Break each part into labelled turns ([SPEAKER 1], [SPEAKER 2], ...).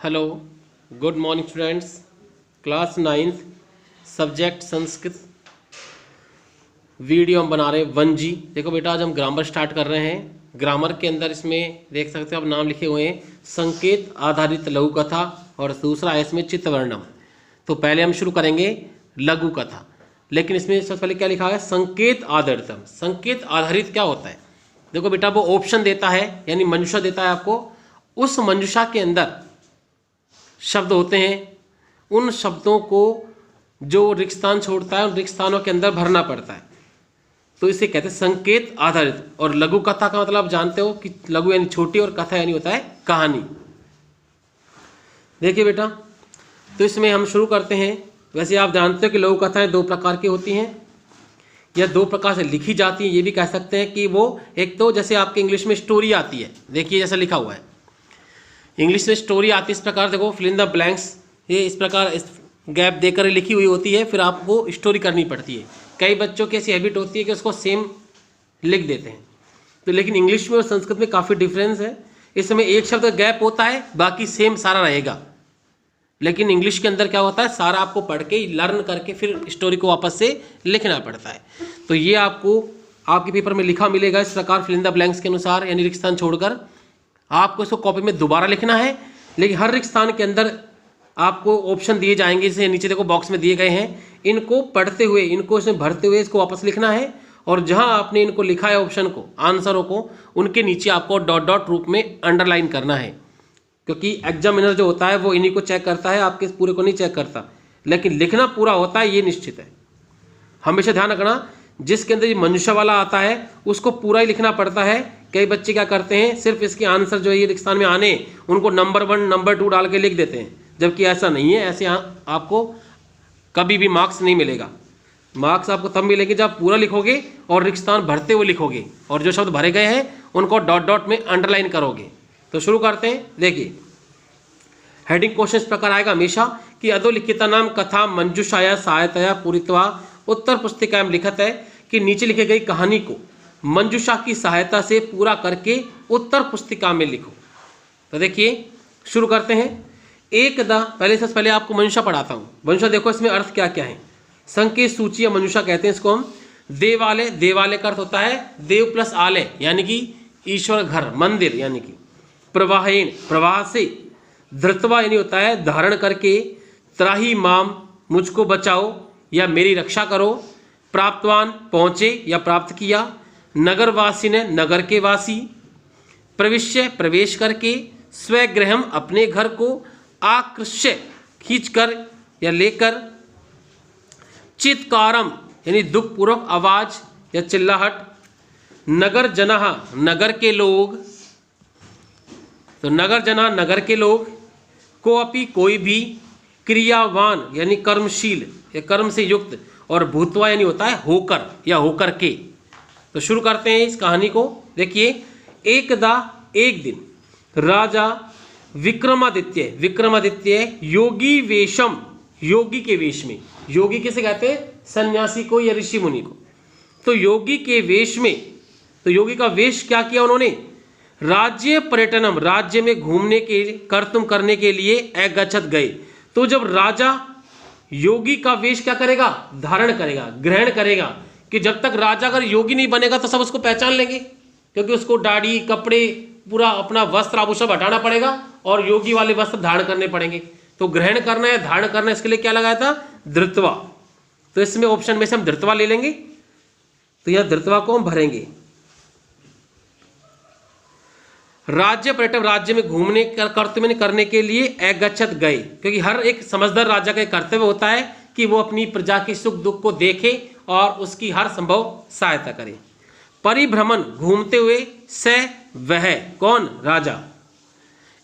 [SPEAKER 1] Hello, good morning students. Class 9th subject Sanskrit video हम बना रहे हैं 1G। देखो बेटा, आज हम ग्रामर स्टार्ट कर रहे हैं। ग्रामर के अंदर इसमें देख सकते हो आप नाम लिखे हुए हैं, संकेत आधारित लघु कथा, और दूसरा है इसमें चित्तवर्णम। तो पहले हम शुरू करेंगे लघु कथा, लेकिन इसमें सबसे पहले क्या लिखा है, संकेत आधारितम। संकेत आधारित क्या होता है? देखो बेटा, वो ऑप्शन देता है, यानी मंजूषा देता है आपको। उस मंजूषा के अंदर शब्द होते हैं, उन शब्दों को जो रिक्त स्थान छोड़ता है उन रिक्त स्थानों के अंदर भरना पड़ता है। तो इसे कहते हैं संकेत आधारित। और लघु कथा का मतलब आप जानते हो कि लघु यानी छोटी और कथा यानी होता है कहानी। देखिए बेटा, तो इसमें हम शुरू करते हैं। वैसे आप जानते हो कि लघु कथाएं दो प्रकार की होती हैं, या दो प्रकार से लिखी जाती हैं। ये भी कह सकते हैं कि वो एक तो जैसे आपके इंग्लिश में स्टोरी आती है, देखिए जैसा लिखा हुआ है इंग्लिश में स्टोरी आती है इस प्रकार, देखो फिल इन द ब्लैंक्स, ये इस प्रकार इस गैप देकर लिखी हुई होती है, फिर आपको स्टोरी करनी पड़ती है। कई बच्चों की ऐसी हैबिट होती है कि उसको सेम लिख देते हैं। तो लेकिन इंग्लिश में और संस्कृत में काफ़ी डिफरेंस है। इसमें एक शब्द का गैप होता है, बाकी सेम सारा रहेगा। लेकिन इंग्लिश के अंदर क्या होता है, सारा आपको पढ़ के लर्न करके फिर स्टोरी को वापस से लिखना पड़ता है। तो ये आपको आपके पेपर में लिखा मिलेगा इस प्रकार, फिल इन द ब्लैंक्स के अनुसार, यानी रिक्त स्थान छोड़कर। आपको इसको कॉपी में दोबारा लिखना है, लेकिन हर रिक्त स्थान के अंदर आपको ऑप्शन दिए जाएंगे, जैसे नीचे देखो बॉक्स में दिए गए हैं। इनको पढ़ते हुए, इनको इसमें भरते हुए इसको वापस लिखना है। और जहां आपने इनको लिखा है ऑप्शन को, आंसरों को, उनके नीचे आपको डॉट डॉट रूप में अंडरलाइन करना है, क्योंकि एग्जामिनर जो होता है वो इन्हीं को चेक करता है, आपके पूरे को नहीं चेक करता। लेकिन लिखना पूरा होता है, ये निश्चित है। हमेशा ध्यान रखना, जिसके अंदर ये मंजूषा वाला आता है उसको पूरा ही लिखना पड़ता है। कई बच्चे क्या करते हैं, सिर्फ इसके आंसर जो है ये रिक्त स्थान में आने, उनको नंबर 1 नंबर 2 डाल के लिख देते हैं, जबकि ऐसा नहीं है। ऐसे आपको कभी भी मार्क्स नहीं मिलेगा। मार्क्स आपको तब मिलेंगे जब पूरा लिखोगे और रिक्त स्थान भरते हुए लिखोगे, और जो शब्द भरे गए हैं उनको डॉट डॉट में अंडरलाइन करोगे। तो शुरू करते हैं। देखिए, हेडिंग क्वेश्चन इस प्रकार आएगा हमेशा कि अधोलिखिता नाम कथा मंजूषाया सहायतया पूरित्वा उत्तर पुस्तिका में लिखत है कि नीचे लिखी गई कहानी को मंजूषा की सहायता से पूरा करके उत्तर पुस्तिका में लिखो। तो देखिए शुरू करते हैं। एकदा, पहले सबसे पहले आपको मंजूषा पढ़ाता हूँ। मंजूषा देखो, इसमें अर्थ क्या क्या है। संकेत सूची या मंजूषा कहते हैं इसको हम। देवालय, देवालय का अर्थ होता है देव प्लस आलय, यानी कि ईश्वर घर, मंदिर यानी कि। प्रवाहेण, प्रवाह से। धृत्वा यानी होता है धारण करके। त्राही माम, मुझको बचाओ या मेरी रक्षा करो। प्राप्तवान, पहुँचे या प्राप्त किया। नगरवासी ने, नगर के वासी। प्रविश्य, प्रवेश करके। स्वगृहम, अपने घर को। आकृष्य, खींचकर या लेकर। चित्कारम यानी दुखपूर्वक आवाज या चिल्लाहट। नगर जनः, नगर के लोग। तो नगर जना, नगर के लोग। कोअपि, कोई भी। क्रियावान यानी कर्मशील या कर्म से युक्त। और भूतवा यानी होता है होकर या होकर के। तो शुरू करते हैं इस कहानी को। देखिए, एकदा, एक दिन, राजा विक्रमादित्य, विक्रमादित्य योगी वेशम, योगी के वेश में। योगी किसे कहते हैं? सन्यासी को या ऋषि मुनि को। तो योगी के वेश में, तो योगी का वेश क्या किया उन्होंने? राज्य पर्यटनम, राज्य में घूमने के कर्तुम करने के लिए अगच्छत गए। तो जब राजा योगी का वेश क्या करेगा? धारण करेगा, ग्रहण करेगा। कि जब तक राजा अगर योगी नहीं बनेगा तो सब उसको पहचान लेंगे, क्योंकि उसको दाढ़ी, कपड़े, पूरा अपना वस्त्र आभूषण हटाना पड़ेगा और योगी वाले वस्त्र धारण करने पड़ेंगे। तो ग्रहण करना है, धारण करना है, इसके लिए क्या लगाया था? धृत्वा। तो इसमें ऑप्शन में से हम धृत्वा ले लेंगे। तो यह धृत्वा को हम भरेंगे। राज्य पर्यटन, राज्य में घूमने कर्तव्य करने के लिए अगच्छत गए, क्योंकि हर एक समझदार राजा का कर्तव्य होता है कि वो अपनी प्रजा के सुख दुख को देखे और उसकी हर संभव सहायता करे। परिभ्रमण, घूमते हुए। स, वह, कौन? राजा।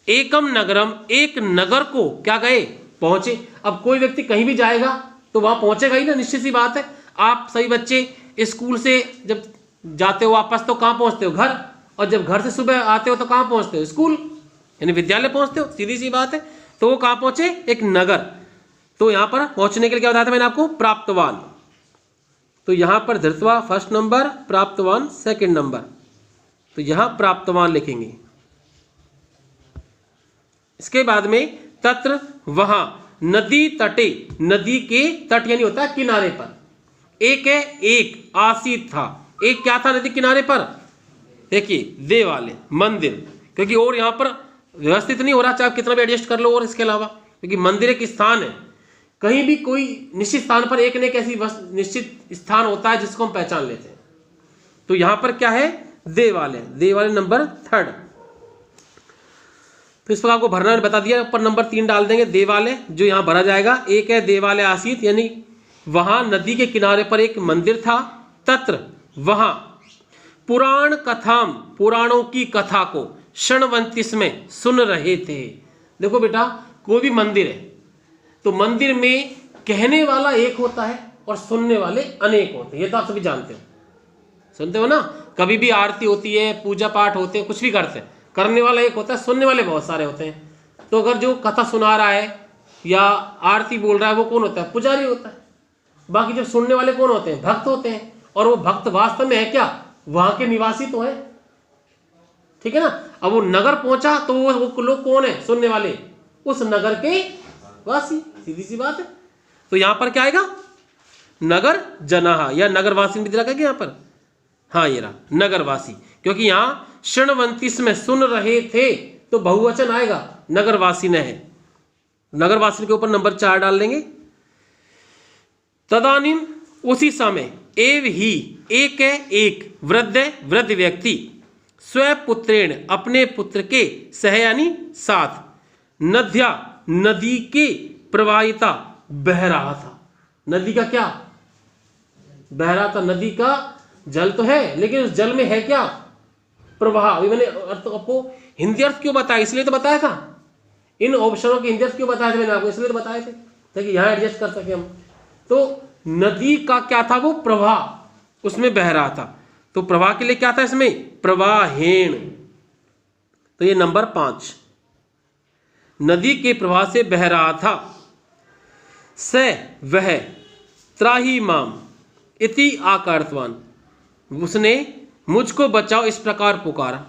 [SPEAKER 1] एकम नगरम, एक नगर को क्या गए? पहुंचे। अब कोई व्यक्ति कहीं भी जाएगा तो वहां पहुंचेगा ही ना, निश्चित सी बात है। आप सभी बच्चे स्कूल से जब जाते हो वापस तो कहां पहुंचते हो? घर। और जब घर से सुबह आते हो तो कहां पहुंचते हो? स्कूल यानी विद्यालय पहुंचते हो, सीधी सी बात है। तो वो कहां पहुंचे? एक नगर। तो यहां पर पहुंचने के लिए क्या बताया था मैंने आपको? प्राप्तवान। तो यहां पर धृत्वा फर्स्ट नंबर, प्राप्तवान सेकंड नंबर। तो यहां प्राप्तवान लिखेंगे। इसके बाद में तत्र वहां नदी तटे, नदी के तट यानी होता है किनारे पर, एक है एक आसीत था, एक क्या था नदी किनारे पर, देखिए देवालय मंदिर, क्योंकि और यहां पर व्यवस्थित नहीं हो रहा, चाहे आप कितना भी एडजस्ट कर लो और इसके अलावा, क्योंकि मंदिर एक स्थान है, कहीं भी कोई निश्चित स्थान पर एक न एक ऐसी निश्चित स्थान होता है जिसको हम पहचान लेते हैं। तो यहां पर क्या है, देवालय, देवालय नंबर 3। तो इस पर आपको भरना बता दिया, ऊपर नंबर 3 डाल देंगे देवालय, जो यहां भरा जाएगा। एक है देवालय आसीत, यानी वहां नदी के किनारे पर एक मंदिर था, तत्र वहां पुराण कथाम, पुराणों की कथा को शृण्वन्ति में सुन रहे थे। देखो बेटा, कोई भी मंदिर है तो मंदिर में कहने वाला एक होता है और सुनने वाले अनेक होते हैं, ये तो आप सभी जानते हो, सुनते हो ना, कभी भी आरती होती है, पूजा पाठ होते हैं, कुछ भी करते हैं, करने वाला एक होता है, सुनने वाले बहुत सारे होते हैं। तो अगर जो कथा सुना रहा है या आरती बोल रहा है वो कौन होता है, पुजारी होता है। बाकी जो सुनने वाले कौन होते हैं, भक्त होते हैं। और वो भक्त वास्तव में है क्या, वहां के निवासी तो है, ठीक है ना। अब वो नगर पहुंचा तो वो लोग कौन है, सुनने वाले, उस नगर के वासी, सीधी सी बात है। तो यहां पर क्या आएगा, नगर जनाहा या नगरवासी भी दिखा यहां पर, हाँ ये रहा नगरवासी, क्योंकि यहां शृण्वन्ति में सुन रहे थे तो बहुवचन आएगा, नगरवासी ने है, नगरवासी के ऊपर नंबर 4 डाल देंगे। तदानीम उसी समय, एव ही एक है एक, वृद्ध व्यक्ति, स्वपुत्रेण अपने पुत्र के, सह यानी साथ, नद्या नदी के प्रवाहिता बह रहा था। नदी का क्या बह रहा था, नदी का जल तो है लेकिन उस जल में है क्या, प्रवाह। अभी मैंने आपको हिंदी अर्थ क्यों बताया, इसलिए तो बताया था, इन ऑप्शनों के हिंदी अर्थ क्यों बताए थे मैंने आपको, इसलिए तो बताए थे ताकि यहां एडजस्ट कर सके हम। तो नदी का क्या था, वो प्रवाह, उसमें बह रहा था। तो प्रवाह के लिए क्या था इसमें, प्रवाहेण। तो ये नंबर 5, नदी के प्रवाह से बह रहा था। स वह त्राही माम इति आकार्तवान, उसने मुझको बचाओ इस प्रकार पुकारा।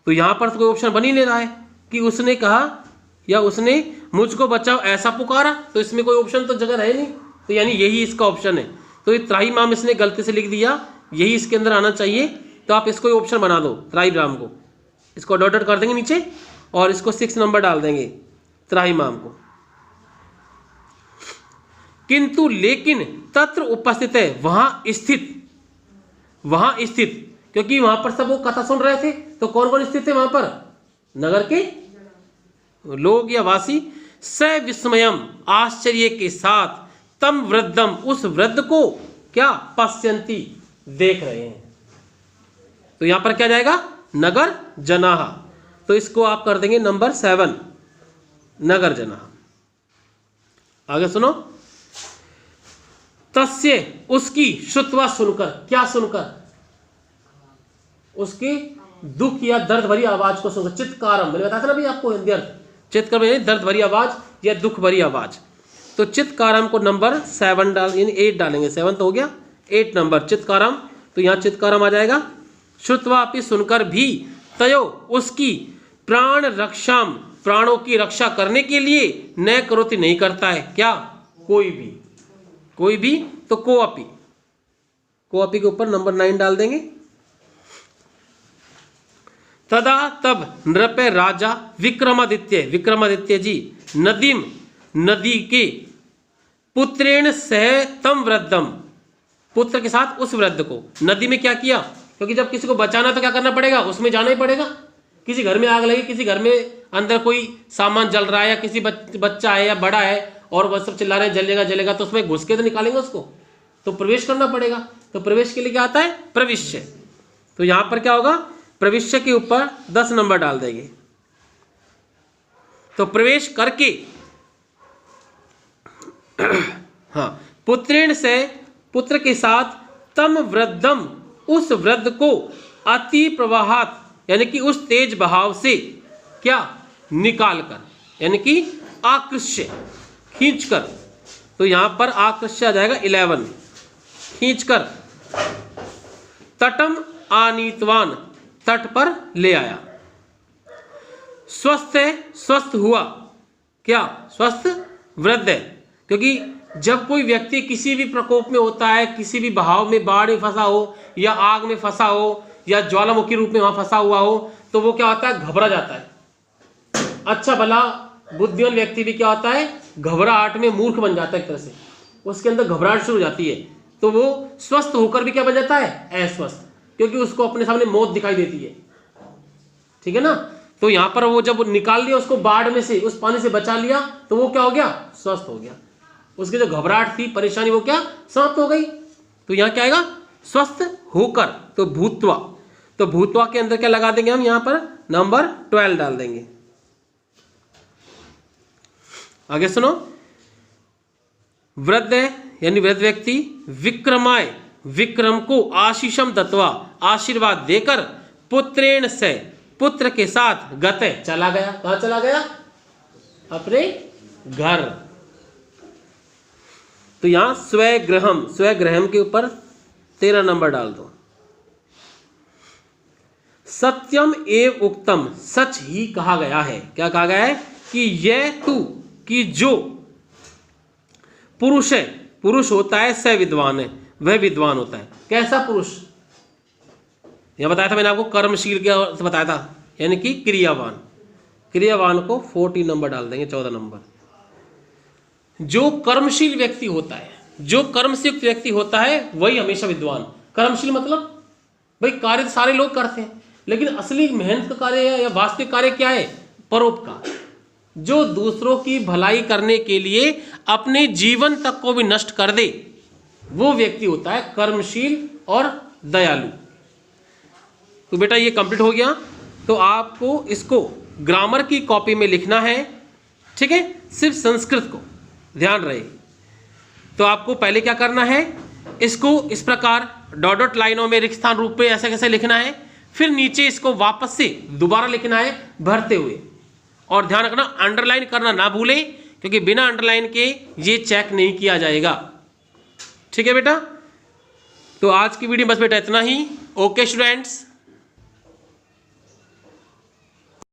[SPEAKER 1] तो यहां पर तो कोई ऑप्शन बन ही नहीं रहा है कि उसने कहा या उसने मुझको बचाओ ऐसा पुकारा, तो इसमें कोई ऑप्शन तो जगह है नहीं, तो यानी यही इसका ऑप्शन है। तो ये त्राही माम इसने गलती से लिख दिया, यही इसके अंदर आना चाहिए। तो आप इसको ऑप्शन बना दो, त्राही माम को, इसको डॉटेड कर देंगे नीचे और इसको 6 नंबर डाल देंगे त्राही माम को। किंतु लेकिन तत्र उपस्थित है, वहां स्थित, क्योंकि वहां पर सब वो कथा सुन रहे थे, तो कौन कौन स्थित थे वहां पर, नगर के लोग या वासी। स विस्मयम आश्चर्य के साथ, तम वृद्धम उस वृद्ध को क्या, पश्यन्ति देख रहे हैं। तो यहां पर क्या जाएगा, नगर जनाहा। तो इसको आप कर देंगे नंबर 7, नगर जनाहा। आगे सुनो, तस्य उसकी, श्रुत्वा सुनकर, क्या सुनकर, उसकी दुख या दर्द भरी आवाज को सुनकर, चित्कारम, मैंने बताया था ना भाई आपको हिंदी अर्थ, चित्कार में दर्द भरी आवाज या दुख भरी आवाज। तो चित्कारम को नंबर 7 डाल, यानी 8 डालेंगे, 7 तो हो गया, 8 नंबर चित्कारम। तो यहां चित्कारम आ जाएगा। श्रुत्वा अपि सुनकर भी, तयो उसकी, प्राण रक्षाम प्राणों की रक्षा करने के लिए, न करोति नहीं करता है, क्या, कोई भी, तो कोअपि के ऊपर नंबर 9 डाल देंगे। तदा तब नृप राजा विक्रमादित्य जी नदी के पुत्रेण सह तम वृद्धम, पुत्र के साथ उस वृद्ध को नदी में क्या किया, क्योंकि जब किसी को बचाना तो क्या करना पड़ेगा, उसमें जाना ही पड़ेगा। किसी घर में आग लगी, किसी घर में अंदर कोई सामान जल रहा है, या किसी बच्चा है या बड़ा है और वह सब चिल्ला रहे हैं जलेगा, तो उसमें घुस के तो निकालेंगे उसको, तो प्रवेश करना पड़ेगा। तो प्रवेश के लिए क्या आता है, प्रविश्य। तो यहां पर क्या होगा, प्रविश्य के ऊपर 10 नंबर डाल देंगे। तो प्रवेश करके, हाँ, पुत्रेण से, पुत्र के साथ, तम वृद्धम उस वृद्ध को, अति प्रवाहात यानी कि उस तेज बहाव से, क्या, निकाल कर, यानी कि आकृष्य, खींचकर। तो यहां पर आकृष्य आ जाएगा 11, खींचकर, तटम आनीतवान, तट पर ले आया। स्वस्थ हुआ, क्या? स्वस्थ वृद्ध है। क्योंकि जब कोई व्यक्ति किसी भी प्रकोप में होता है, किसी भी बहाव में, बाढ़ में फंसा हो या आग में फंसा हो या ज्वालामुखी रूप में वहां फंसा हुआ हो, तो वो क्या होता है? घबरा जाता है। अच्छा भला बुद्धिमान व्यक्ति भी क्या होता है? घबराहट में मूर्ख बन जाता है, एक तरह से उसके अंदर घबराहट शुरू हो जाती है, तो वो स्वस्थ होकर भी क्या बन जाता है? अस्वस्थ, क्योंकि उसको अपने सामने मौत दिखाई देती है। ठीक है ना? तो यहां पर वो जब निकाल लिया उसको बाढ़ में से, उस पानी से बचा लिया, तो वो क्या हो गया? स्वस्थ हो गया। उसकी जो घबराहट थी, परेशानी, वो क्या? समाप्त हो गई। तो यहां क्या आएगा? स्वस्थ होकर। तो भूत्वा, तो भूत्वा के अंदर क्या लगा देंगे हम? यहां पर नंबर 12 डाल देंगे। आगे सुनो, वृद्ध यानी वृद्ध व्यक्ति, विक्रमाय, विक्रम को आशीषम दत्वा, आशीर्वाद देकर, पुत्रेण से, पुत्र के साथ, गते, चला गया। कहां चला गया? अपने घर। तो यहां स्वगृहम, स्वगृहम के ऊपर 13 नंबर डाल दो। सत्यम एव उक्तम, सच ही कहा गया है। क्या कहा गया है? कि यह तू, कि जो पुरुष है, पुरुष होता है, स विद्वान है, वह विद्वान होता है। कैसा पुरुष? यह बताया था मैंने आपको, कर्मशील क्या बताया था, यानी कि क्रियावान। क्रियावान को 14 नंबर डाल देंगे, 14 नंबर। जो कर्मशील व्यक्ति होता है, जो कर्म से युक्त व्यक्ति होता है, वही हमेशा विद्वान। कर्मशील मतलब भाई कार्य तो सारे लोग करते हैं, लेकिन असली मेहनत का कार्य या वास्तविक कार्य क्या है? परोपकार। जो दूसरों की भलाई करने के लिए अपने जीवन तक को भी नष्ट कर दे, वो व्यक्ति होता है कर्मशील और दयालु। तो बेटा ये कंप्लीट हो गया। तो आपको इसको ग्रामर की कॉपी में लिखना है, ठीक है? सिर्फ संस्कृत को ध्यान रहे। तो आपको पहले क्या करना है? इसको इस प्रकार डॉट डॉट लाइनों में रिक्त स्थान रूप में ऐसे कैसे लिखना है, फिर नीचे इसको वापस से दोबारा लिखना है भरते हुए। और ध्यान रखना, अंडरलाइन करना ना भूलें, क्योंकि बिना अंडरलाइन के ये चेक नहीं किया जाएगा। ठीक है बेटा? तो आज की वीडियो बस बेटा इतना ही। Okay students.